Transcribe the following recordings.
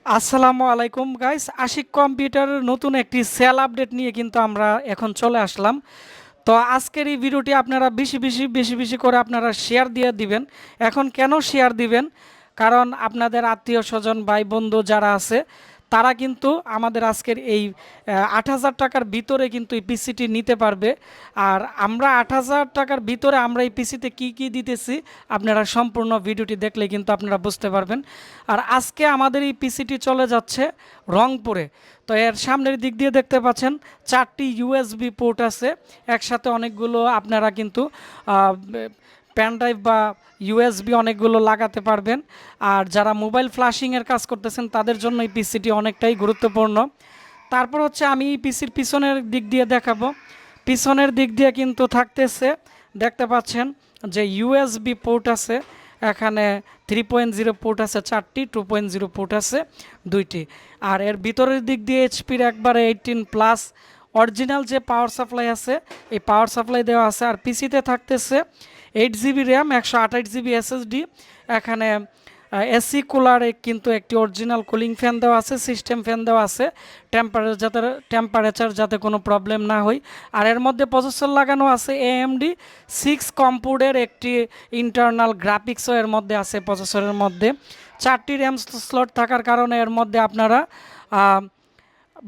আসসালামু আলাইকুম গাইস, আশিক কম্পিউটারের নতুন একটি সেল আপডেট নিয়ে কিন্তু আমরা এখন চলে আসলাম। তো আজকের এই ভিডিওটি আপনারা বেশি করে আপনারা শেয়ার দিয়ে দিবেন। এখন কেন শেয়ার দিবেন? কারণ আপনাদের আত্মীয় স্বজন ভাই বন্ধু যারা আছে তারা কিন্তু আমাদের আজকের এই ৮,০০০ টাকার ভিতরে কিন্তু এই পিসিটি নিতে পারবে। আর আমরা ৮,০০০ টাকার ভিতরে আমরা এই পিসিতে কি দিতেছি আপনারা সম্পূর্ণ ভিডিওটি দেখলে কিন্তু আপনারা বুঝতে পারবেন। আর আজকে আমাদের এই পিসিটি চলে যাচ্ছে রংপুরে। তো এর সামনের দিক দিয়ে দেখতে পাচ্ছেন 4টি ইউএসবি পোর্ট আছে, একসাথে অনেকগুলো আপনারা কিন্তু পেন ড্রাইভ বা ইউএসবি অনেকগুলো লাগাতে পারবেন। আর যারা মোবাইল ফ্ল্যাশিংয়ের কাজ করতেছেন তাদের জন্য এই পিসিটি অনেকটাই গুরুত্বপূর্ণ। তারপর হচ্ছে আমি এই পিসির পিছনের দিক দিয়ে দেখাবো। পিছনের দিক দিয়ে কিন্তু থাকতেছে, দেখতে পাচ্ছেন যে ইউএসবি পোর্ট আছে, এখানে 3.0 পোর্ট আছে 4টি, 2.0 পোর্ট আছে 2টি। আর এর ভিতরের দিক দিয়ে এইচপির একবারে 18+ অরিজিনাল যে পাওয়ার সাপ্লাই আছে এই পাওয়ার সাপ্লাই দেওয়া আছে। আর পিসিতে থাকতেছে 8 জিবি র্যাম, 128 জিবি এসএসডি। এখানে এসি কুলারে কিন্তু একটি অরিজিনাল কুলিং ফ্যান দেওয়া আছে, সিস্টেম ফ্যান দেওয়া আছে, টেম্পারেচার যাতে কোনো প্রবলেম না হয়। আর এর মধ্যে প্রসেসর লাগানো আছে AMD 6 কম্পুটের একটি ইন্টারনাল গ্রাফিক্সও এর মধ্যে আছে। প্রসেসরের মধ্যে 4টি র্যাম স্লট থাকার কারণে এর মধ্যে আপনারা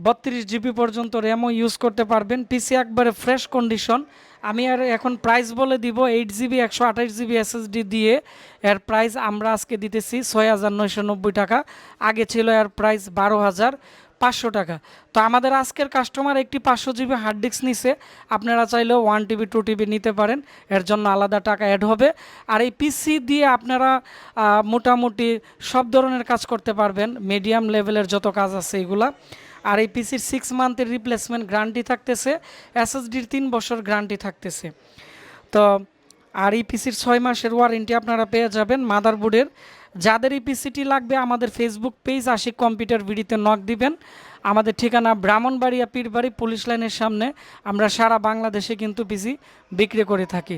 32 জিবি পর্যন্ত র্যামও ইউজ করতে পারবেন। পিসি একবারে ফ্রেশ কন্ডিশন। আমি আর এখন প্রাইস বলে দিব, 8 জিবি 128 জিবি এসএসডি দিয়ে এর প্রাইস আমরা আজকে দিতেছি 6,990 টাকা। আগে ছিল এর প্রাইস 12,500 টাকা। তো আমাদের আজকের কাস্টমার একটি 500 জিবি হার্ড ডিস্ক নিছে, আপনারা চাইলেও 1 TB 2 TB নিতে পারেন, এর জন্য আলাদা টাকা অ্যাড হবে। আর এই পিসি দিয়ে আপনারা মোটামুটি সব ধরনের কাজ করতে পারবেন, মিডিয়াম লেভেলের যত কাজ আছে এগুলা। আর এই পিসির 6 মান্থের রিপ্লেসমেন্ট গ্যারান্টি থাকতেছে, এসএসডির 3 বছর গ্যারান্টি থাকতেছে। তো আর এই পিসির 6 মাসের ওয়ারেন্টি আপনারা পেয়ে যাবেন মাদারবোর্ডের। যাদের এই পিসিটি লাগবে আমাদের ফেসবুক পেজ আশিক কম্পিউটার ভিডিওতে নক দিবেন। আমাদের ঠিকানা ব্রাহ্মণবাড়িয়া পীরবাড়ি পুলিশ লাইনের সামনে। আমরা সারা বাংলাদেশে কিন্তু পিসি বিক্রি করে থাকি।